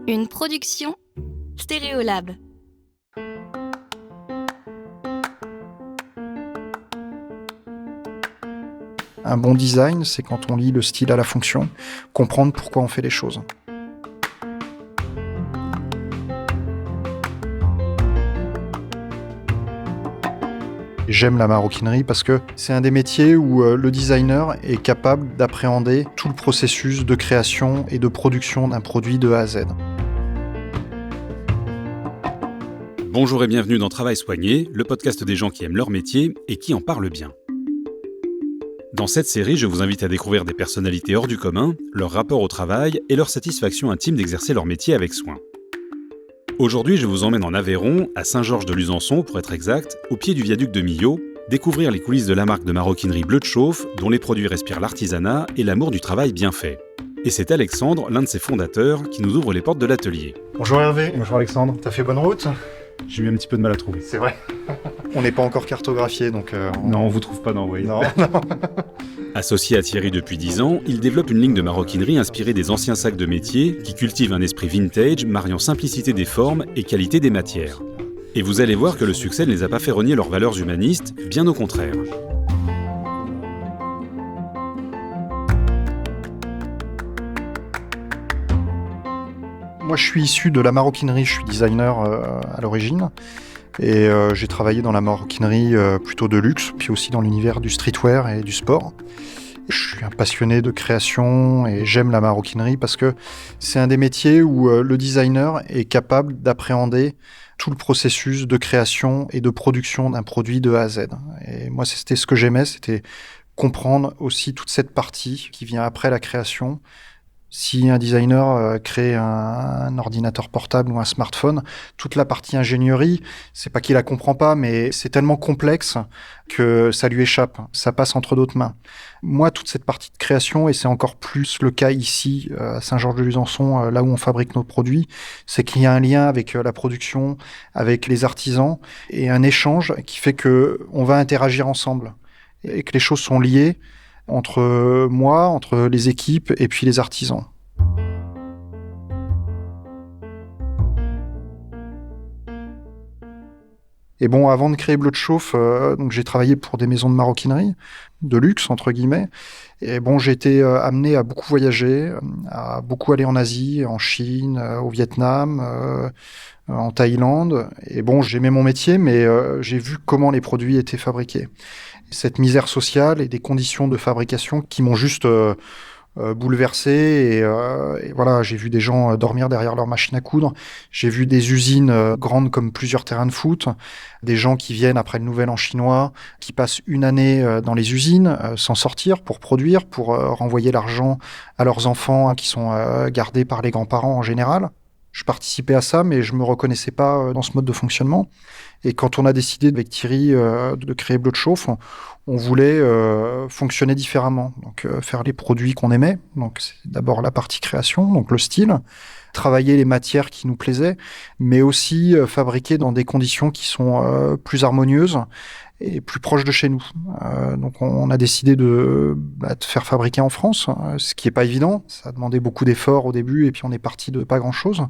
Une production Stéréolab. Un bon design, c'est quand on lie le style à la fonction, comprendre pourquoi on fait les choses. J'aime la maroquinerie parce que c'est un des métiers où le designer est capable d'appréhender tout le processus de création et de production d'un produit de A à Z. Bonjour et bienvenue dans Travail soigné, le podcast des gens qui aiment leur métier et qui en parlent bien. Dans cette série, je vous invite à découvrir des personnalités hors du commun, leur rapport au travail et leur satisfaction intime d'exercer leur métier avec soin. Aujourd'hui, je vous emmène en Aveyron, à Saint-Georges-de-Luzançon pour être exact, au pied du viaduc de Millau, découvrir les coulisses de la marque de maroquinerie Bleu de Chauffe, dont les produits respirent l'artisanat et l'amour du travail bien fait. Et c'est Alexandre, l'un de ses fondateurs, qui nous ouvre les portes de l'atelier. Bonjour Hervé. Bonjour Alexandre. T'as fait bonne route ? J'ai eu un petit peu de mal à trouver. C'est vrai. On n'est pas encore cartographié, donc... Non, on vous trouve pas dans Waze. Non. Associé à Thierry depuis 10 ans, il développe une ligne de maroquinerie inspirée des anciens sacs de métier qui cultive un esprit vintage mariant simplicité des formes et qualité des matières. Et vous allez voir que le succès ne les a pas fait renier leurs valeurs humanistes, bien au contraire. Moi, je suis issu de la maroquinerie, je suis designer à l'origine. Et j'ai travaillé dans la maroquinerie plutôt de luxe, puis aussi dans l'univers du streetwear et du sport. Je suis un passionné de création et j'aime la maroquinerie parce que c'est un des métiers où le designer est capable d'appréhender tout le processus de création et de production d'un produit de A à Z. Et moi, c'était ce que j'aimais, c'était comprendre aussi toute cette partie qui vient après la création. Si un designer crée un ordinateur portable ou un smartphone, toute la partie ingénierie, c'est pas qu'il la comprend pas, mais c'est tellement complexe que ça lui échappe. Ça passe entre d'autres mains. Moi, toute cette partie de création, et c'est encore plus le cas ici, à Saint-Georges-de-Luzançon, là où on fabrique nos produits, c'est qu'il y a un lien avec la production, avec les artisans, et un échange qui fait que on va interagir ensemble, et que les choses sont liées entre moi, entre les équipes et puis les artisans. Et bon, avant de créer Bleu de Chauffe, donc j'ai travaillé pour des maisons de maroquinerie, de luxe entre guillemets. Et bon, j'ai été amené à beaucoup voyager, à beaucoup aller en Asie, en Chine, au Vietnam, en Thaïlande. Et bon, j'aimais mon métier, mais j'ai vu comment les produits étaient fabriqués. Cette misère sociale et des conditions de fabrication qui m'ont juste bouleversé. Et voilà, j'ai vu des gens dormir derrière leur machine à coudre. J'ai vu des usines grandes comme plusieurs terrains de foot. Des gens qui viennent après le Nouvel An chinois, qui passent une année dans les usines sans sortir pour produire, pour renvoyer l'argent à leurs enfants qui sont gardés par les grands-parents en général. Je participais à ça, mais je me reconnaissais pas dans ce mode de fonctionnement. Et quand on a décidé avec Thierry de créer Bleu de Chauffe, on voulait fonctionner différemment. Donc faire les produits qu'on aimait. Donc c'est d'abord la partie création, donc le style, travailler les matières qui nous plaisaient, mais aussi fabriquer dans des conditions qui sont plus harmonieuses et plus proches de chez nous. Donc on a décidé de faire fabriquer en France, ce qui est pas évident. Ça a demandé beaucoup d'efforts au début et puis on est parti de pas grand-chose.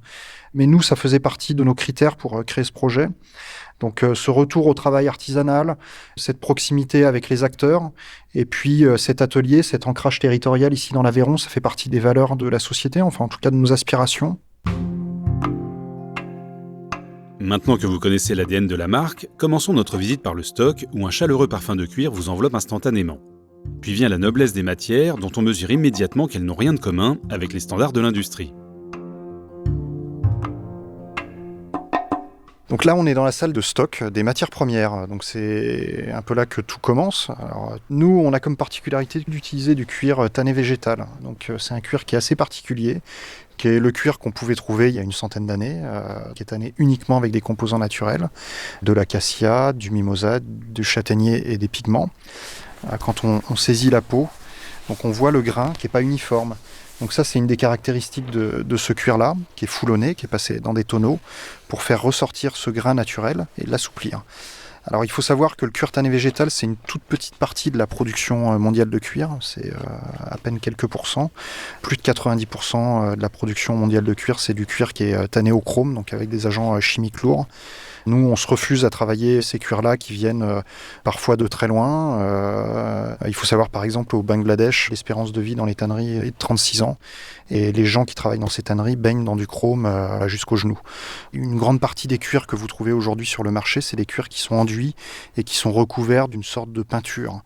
Mais nous, ça faisait partie de nos critères pour créer ce projet. Donc ce retour au travail artisanal, cette proximité avec les acteurs, et puis cet atelier, cet ancrage territorial ici dans l'Aveyron, ça fait partie des valeurs de la société, enfin en tout cas de nos aspirations. Maintenant que vous connaissez l'ADN de la marque, commençons notre visite par le stock où un chaleureux parfum de cuir vous enveloppe instantanément. Puis vient la noblesse des matières dont on mesure immédiatement qu'elles n'ont rien de commun avec les standards de l'industrie. Donc là, on est dans la salle de stock des matières premières. Donc c'est un peu là que tout commence. Alors, nous, on a comme particularité d'utiliser du cuir tanné végétal. Donc c'est un cuir qui est assez particulier, qui est le cuir qu'on pouvait trouver il y a une centaine d'années, qui est tanné uniquement avec des composants naturels, de l'acacia, du mimosa, du châtaignier et des pigments. Quand on saisit la peau, donc on voit le grain qui n'est pas uniforme. Donc ça, c'est une des caractéristiques de ce cuir-là, qui est foulonné, qui est passé dans des tonneaux, pour faire ressortir ce grain naturel et l'assouplir. Alors il faut savoir que le cuir tanné végétal, c'est une toute petite partie de la production mondiale de cuir, c'est à peine quelques pourcents. Plus de 90% de la production mondiale de cuir, c'est du cuir qui est tanné au chrome, donc avec des agents chimiques lourds. Nous, on se refuse à travailler ces cuirs-là qui viennent parfois de très loin. Il faut savoir, par exemple, au Bangladesh, l'espérance de vie dans les tanneries est de 36 ans. Et les gens qui travaillent dans ces tanneries baignent dans du chrome jusqu'aux genoux. Une grande partie des cuirs que vous trouvez aujourd'hui sur le marché, c'est des cuirs qui sont enduits et qui sont recouverts d'une sorte de peinture.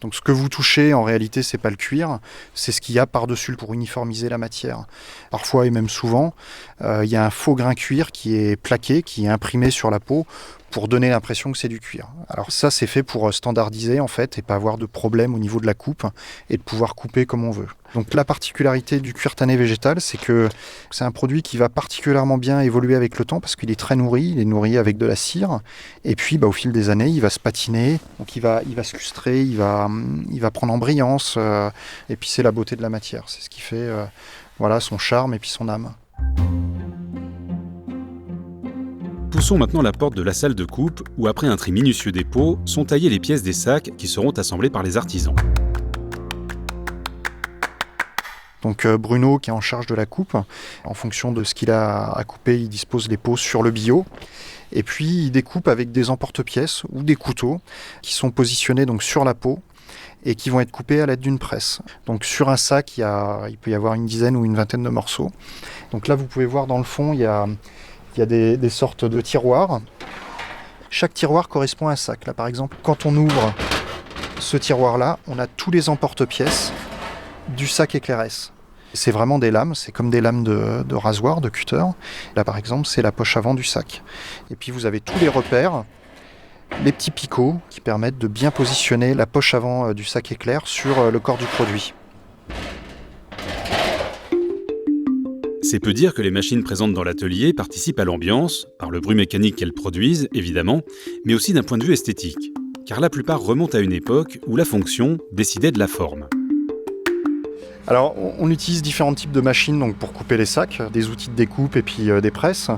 Donc ce que vous touchez, en réalité, c'est pas le cuir, c'est ce qu'il y a par-dessus pour uniformiser la matière. Parfois, et même souvent, il y a un faux grain cuir qui est plaqué, qui est imprimé sur la peau pour donner l'impression que c'est du cuir. Alors ça, c'est fait pour standardiser en fait et pas avoir de problème au niveau de la coupe et de pouvoir couper comme on veut. Donc la particularité du cuir tanné végétal, c'est que c'est un produit qui va particulièrement bien évoluer avec le temps parce qu'il est très nourri, il est nourri avec de la cire et puis au fil des années, il va se patiner, donc il va se lustrer, il va prendre en brillance et puis c'est la beauté de la matière, c'est ce qui fait son charme et puis son âme. Poussons maintenant la porte de la salle de coupe où, après un tri minutieux des peaux, sont taillées les pièces des sacs qui seront assemblées par les artisans. Donc Bruno, qui est en charge de la coupe, en fonction de ce qu'il a à couper, il dispose les peaux sur le billot. Et puis il découpe avec des emporte-pièces ou des couteaux qui sont positionnés donc sur la peau et qui vont être coupés à l'aide d'une presse. Donc sur un sac, il peut y avoir une dizaine ou une vingtaine de morceaux. Donc là, vous pouvez voir dans le fond, il y a des sortes de tiroirs. Chaque tiroir correspond à un sac. Là, par exemple, quand on ouvre ce tiroir-là, on a tous les emporte-pièces du sac Éclairesse. C'est vraiment des lames, c'est comme des lames de rasoir, de cutter. Là, par exemple, c'est la poche avant du sac. Et puis, vous avez tous les repères, les petits picots qui permettent de bien positionner la poche avant du sac Éclair sur le corps du produit. C'est peu dire que les machines présentes dans l'atelier participent à l'ambiance, par le bruit mécanique qu'elles produisent, évidemment, mais aussi d'un point de vue esthétique. Car la plupart remontent à une époque où la fonction décidait de la forme. Alors, on utilise différents types de machines donc, pour couper les sacs, des outils de découpe et puis des presses.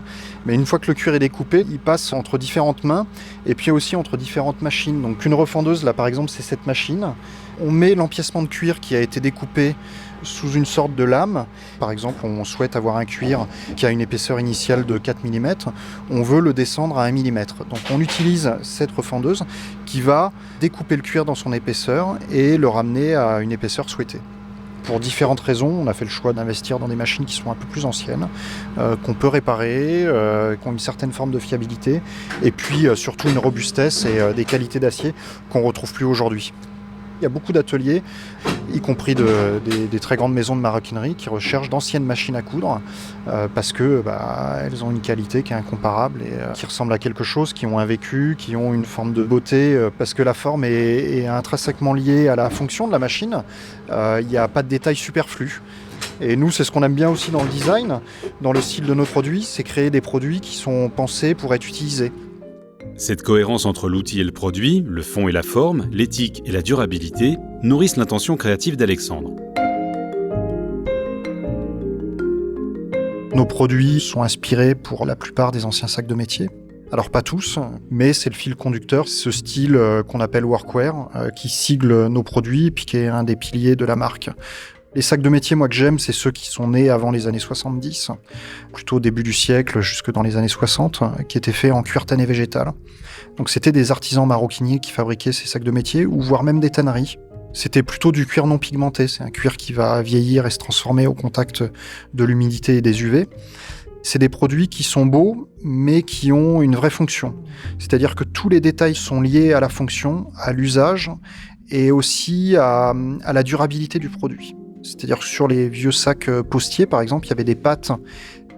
Mais une fois que le cuir est découpé, il passe entre différentes mains et puis aussi entre différentes machines. Donc une refendeuse, là par exemple, c'est cette machine. On met l'empiècement de cuir qui a été découpé sous une sorte de lame. Par exemple, on souhaite avoir un cuir qui a une épaisseur initiale de 4 mm. On veut le descendre à 1 mm. Donc on utilise cette refendeuse qui va découper le cuir dans son épaisseur et le ramener à une épaisseur souhaitée. Pour différentes raisons, on a fait le choix d'investir dans des machines qui sont un peu plus anciennes, qu'on peut réparer, qui ont une certaine forme de fiabilité, et puis surtout une robustesse et des qualités d'acier qu'on ne retrouve plus aujourd'hui. Il y a beaucoup d'ateliers, y compris des très grandes maisons de maroquinerie, qui recherchent d'anciennes machines à coudre parce que elles ont une qualité qui est incomparable et qui ressemble à quelque chose, qui ont un vécu, qui ont une forme de beauté, parce que la forme est intrinsèquement liée à la fonction de la machine. Il n'y a pas de détails superflus. Et nous, c'est ce qu'on aime bien aussi dans le design, dans le style de nos produits, c'est créer des produits qui sont pensés pour être utilisés. Cette cohérence entre l'outil et le produit, le fond et la forme, l'éthique et la durabilité, nourrissent l'intention créative d'Alexandre. Nos produits sont inspirés pour la plupart des anciens sacs de métier. Alors pas tous, mais c'est le fil conducteur, ce style qu'on appelle workwear, qui sigle nos produits et puis qui est un des piliers de la marque. Les sacs de métier, moi, que j'aime, c'est ceux qui sont nés avant les années 70, plutôt au début du siècle, jusque dans les années 60, qui étaient faits en cuir tanné végétal. Donc c'était des artisans maroquiniers qui fabriquaient ces sacs de métier, ou voire même des tanneries. C'était plutôt du cuir non pigmenté, c'est un cuir qui va vieillir et se transformer au contact de l'humidité et des UV. C'est des produits qui sont beaux, mais qui ont une vraie fonction. C'est-à-dire que tous les détails sont liés à la fonction, à l'usage, et aussi à la durabilité du produit. C'est-à-dire que sur les vieux sacs postiers, par exemple, il y avait des pattes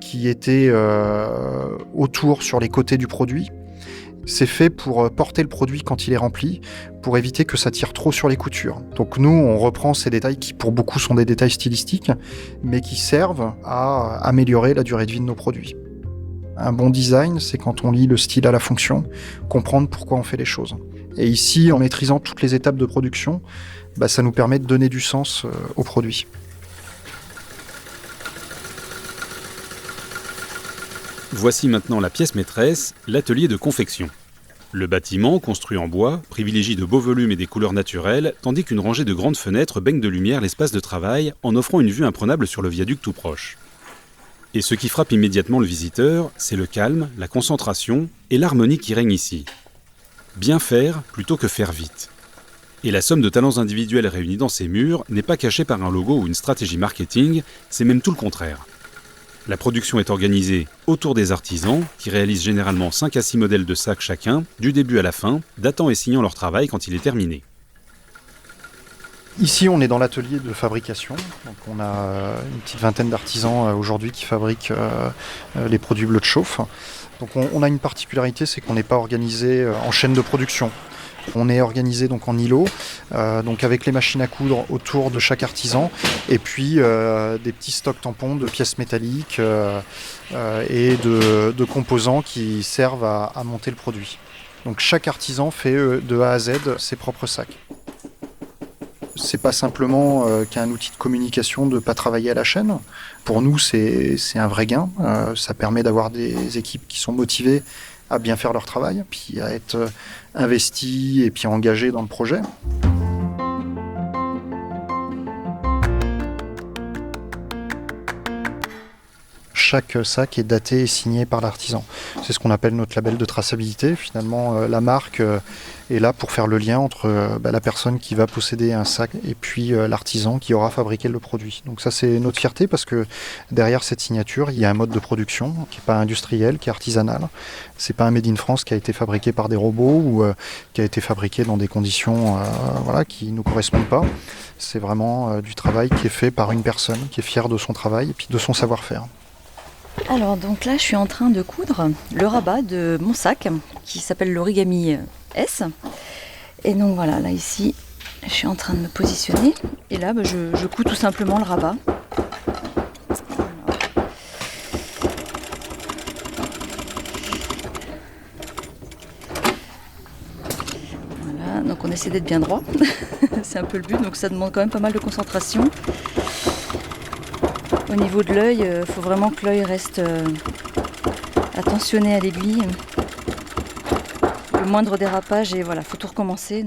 qui étaient autour, sur les côtés du produit. C'est fait pour porter le produit quand il est rempli, pour éviter que ça tire trop sur les coutures. Donc nous, on reprend ces détails qui, pour beaucoup, sont des détails stylistiques, mais qui servent à améliorer la durée de vie de nos produits. Un bon design, c'est quand on lie le style à la fonction, comprendre pourquoi on fait les choses. Et ici, en maîtrisant toutes les étapes de production, ça nous permet de donner du sens au produit. Voici maintenant la pièce maîtresse, l'atelier de confection. Le bâtiment, construit en bois, privilégie de beaux volumes et des couleurs naturelles, tandis qu'une rangée de grandes fenêtres baigne de lumière l'espace de travail en offrant une vue imprenable sur le viaduc tout proche. Et ce qui frappe immédiatement le visiteur, c'est le calme, la concentration et l'harmonie qui règne ici. Bien faire plutôt que faire vite. Et la somme de talents individuels réunis dans ces murs n'est pas cachée par un logo ou une stratégie marketing, c'est même tout le contraire. La production est organisée autour des artisans, qui réalisent généralement 5 à 6 modèles de sacs chacun, du début à la fin, datant et signant leur travail quand il est terminé. Ici, on est dans l'atelier de fabrication. Donc, on a une petite vingtaine d'artisans aujourd'hui qui fabriquent les produits bleus de chauffe. Donc, on a une particularité, c'est qu'on n'est pas organisé en chaîne de production. On est organisé donc en îlots, donc avec les machines à coudre autour de chaque artisan, et puis des petits stocks tampons de pièces métalliques et de composants qui servent à monter le produit. Donc chaque artisan fait de A à Z ses propres sacs. C'est pas simplement qu'un outil de communication de ne pas travailler à la chaîne. Pour nous, c'est un vrai gain. Ça permet d'avoir des équipes qui sont motivées à bien faire leur travail, puis à être investis et puis engagés dans le projet. Chaque sac est daté et signé par l'artisan. C'est ce qu'on appelle notre label de traçabilité. Finalement, la marque est là pour faire le lien entre la personne qui va posséder un sac et puis l'artisan qui aura fabriqué le produit. Donc ça, c'est notre fierté parce que derrière cette signature, il y a un mode de production qui n'est pas industriel, qui est artisanal. C'est pas un Made in France qui a été fabriqué par des robots ou qui a été fabriqué dans des conditions qui ne nous correspondent pas. C'est vraiment du travail qui est fait par une personne qui est fière de son travail et puis de son savoir-faire. Alors donc là je suis en train de coudre le rabat de mon sac qui s'appelle l'Origami S. Et donc voilà, là ici je suis en train de me positionner et là je couds tout simplement le rabat. Voilà, donc on essaie d'être bien droit, c'est un peu le but, donc ça demande quand même pas mal de concentration. Au niveau de l'œil, il faut vraiment que l'œil reste attentionné à l'aiguille. Le moindre dérapage et voilà, faut tout recommencer.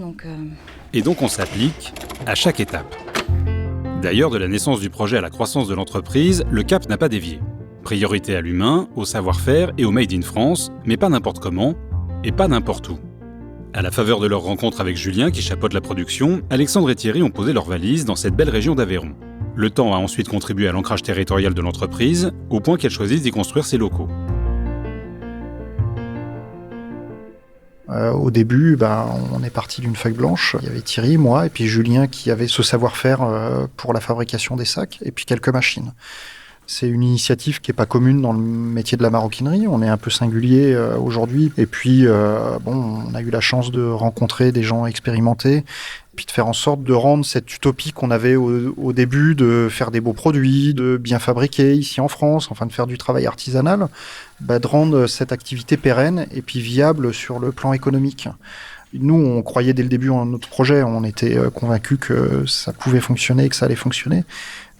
Et donc on s'applique à chaque étape. D'ailleurs, de la naissance du projet à la croissance de l'entreprise, le cap n'a pas dévié. Priorité à l'humain, au savoir-faire et au Made in France, mais pas n'importe comment et pas n'importe où. À la faveur de leur rencontre avec Julien, qui chapeaute la production, Alexandre et Thierry ont posé leurs valises dans cette belle région d'Aveyron. Le temps a ensuite contribué à l'ancrage territorial de l'entreprise, au point qu'elle choisisse d'y construire ses locaux. Au début, on est parti d'une feuille blanche. Il y avait Thierry, moi, et puis Julien qui avait ce savoir-faire pour la fabrication des sacs, et puis quelques machines. C'est une initiative qui n'est pas commune dans le métier de la maroquinerie. On est un peu singulier aujourd'hui. Et puis, on a eu la chance de rencontrer des gens expérimentés, puis de faire en sorte de rendre cette utopie qu'on avait au début, de faire des beaux produits, de bien fabriquer ici en France, enfin de faire du travail artisanal, de rendre cette activité pérenne et puis viable sur le plan économique. Nous, on croyait dès le début en notre projet, on était convaincus que ça pouvait fonctionner, que ça allait fonctionner.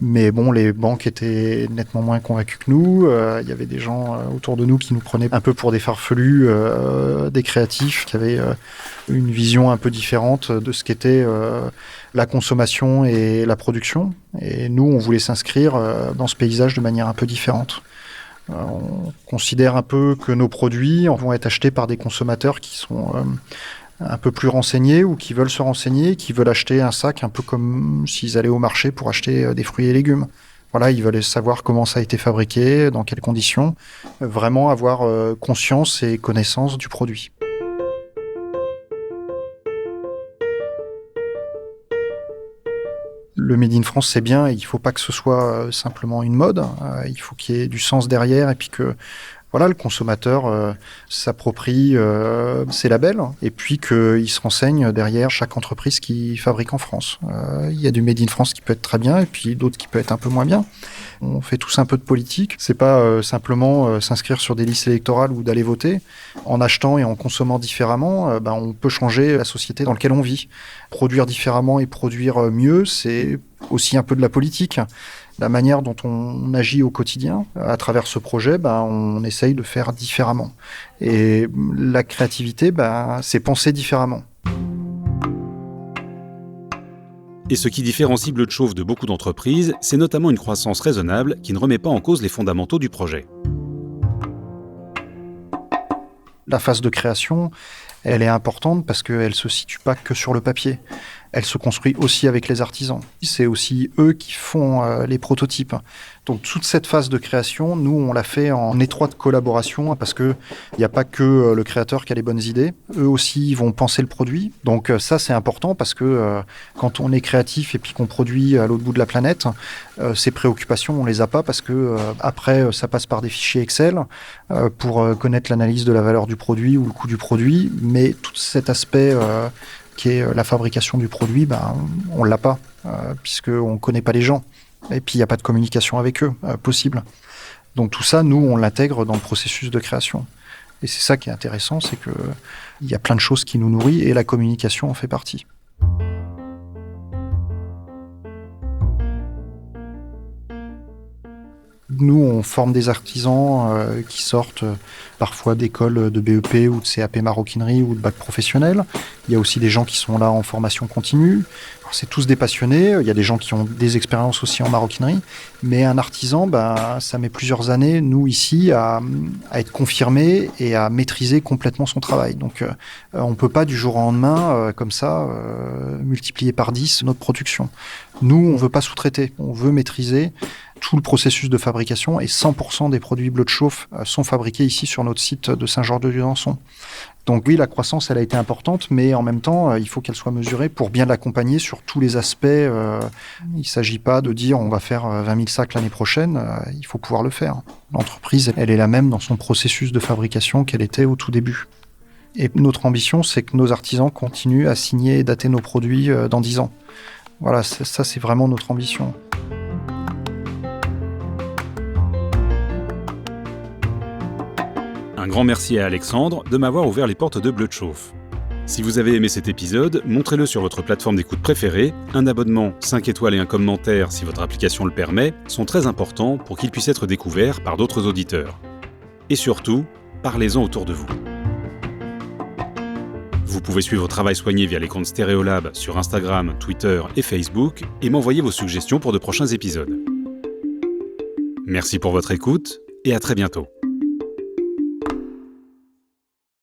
Mais bon, les banques étaient nettement moins convaincus que nous. Il y avait des gens autour de nous qui nous prenaient un peu pour des farfelus, des créatifs, qui avaient une vision un peu différente de ce qu'était la consommation et la production. Et nous, on voulait s'inscrire dans ce paysage de manière un peu différente. On considère un peu que nos produits vont être achetés par des consommateurs qui sont un peu plus renseignés ou qui veulent se renseigner, qui veulent acheter un sac un peu comme s'ils allaient au marché pour acheter des fruits et légumes. Voilà, ils veulent savoir comment ça a été fabriqué, dans quelles conditions, vraiment avoir conscience et connaissance du produit. Le Made in France, c'est bien, et il ne faut pas que ce soit simplement une mode. Il faut qu'il y ait du sens derrière et puis que le consommateur s'approprie ces labels et puis qu'il se renseigne derrière chaque entreprise qui fabrique en France. Il y a du Made in France qui peut être très bien et puis d'autres qui peut être un peu moins bien. On fait tous un peu de politique. C'est pas simplement s'inscrire sur des listes électorales ou d'aller voter. En achetant et en consommant différemment, on peut changer la société dans laquelle on vit. Produire différemment et produire mieux, c'est aussi un peu de la politique. La manière dont on agit au quotidien, à travers ce projet, on essaye de faire différemment. Et la créativité, c'est penser différemment. Et ce qui différencie Bleu de Chauffe de beaucoup d'entreprises, c'est notamment une croissance raisonnable qui ne remet pas en cause les fondamentaux du projet. La phase de création, elle est importante parce qu'elle ne se situe pas que sur le papier. Elle se construit aussi avec les artisans. C'est aussi eux qui font les prototypes. Donc toute cette phase de création, nous, on l'a fait en étroite collaboration parce qu'il n'y a pas que le créateur qui a les bonnes idées. Eux aussi, ils vont penser le produit. Donc ça, c'est important parce que quand on est créatif et puis qu'on produit à l'autre bout de la planète, ces préoccupations, on les a pas parce que après, ça passe par des fichiers Excel pour connaître l'analyse de la valeur du produit ou le coût du produit. Mais tout cet aspect qui est la fabrication du produit, on ne l'a pas, puisqu'on ne connaît pas les gens. Et puis, il n'y a pas de communication avec eux possible. Donc tout ça, nous, on l'intègre dans le processus de création. Et c'est ça qui est intéressant, c'est qu'il y a plein de choses qui nous nourrissent et la communication en fait partie. Nous, on forme des artisans qui sortent parfois d'écoles de BEP ou de CAP maroquinerie ou de bac professionnel. Il y a aussi des gens qui sont là en formation continue. Alors, c'est tous des passionnés. Il y a des gens qui ont des expériences aussi en maroquinerie. Mais un artisan, ça met plusieurs années, nous, ici, à être confirmé et à maîtriser complètement son travail. Donc, on ne peut pas du jour au lendemain, comme ça, multiplier par 10 notre production. Nous, on ne veut pas sous-traiter. On veut maîtriser tout le processus de fabrication et 100% des produits Bleu de Chauffe sont fabriqués ici sur notre site de Saint-Georges-de-Jurançon. Donc oui, la croissance, elle a été importante, mais en même temps, il faut qu'elle soit mesurée pour bien l'accompagner sur tous les aspects. Il ne s'agit pas de dire on va faire 20 000 sacs l'année prochaine, il faut pouvoir le faire. L'entreprise, elle est la même dans son processus de fabrication qu'elle était au tout début. Et notre ambition, c'est que nos artisans continuent à signer et dater nos produits dans 10 ans. Voilà, ça c'est vraiment notre ambition. Un grand merci à Alexandre de m'avoir ouvert les portes de Bleu de Chauffe. Si vous avez aimé cet épisode, montrez-le sur votre plateforme d'écoute préférée. Un abonnement, 5 étoiles et un commentaire, si votre application le permet, sont très importants pour qu'il puisse être découvert par d'autres auditeurs. Et surtout, parlez-en autour de vous. Vous pouvez suivre Travail Soigné via les comptes Stéréolab sur Instagram, Twitter et Facebook et m'envoyer vos suggestions pour de prochains épisodes. Merci pour votre écoute et à très bientôt.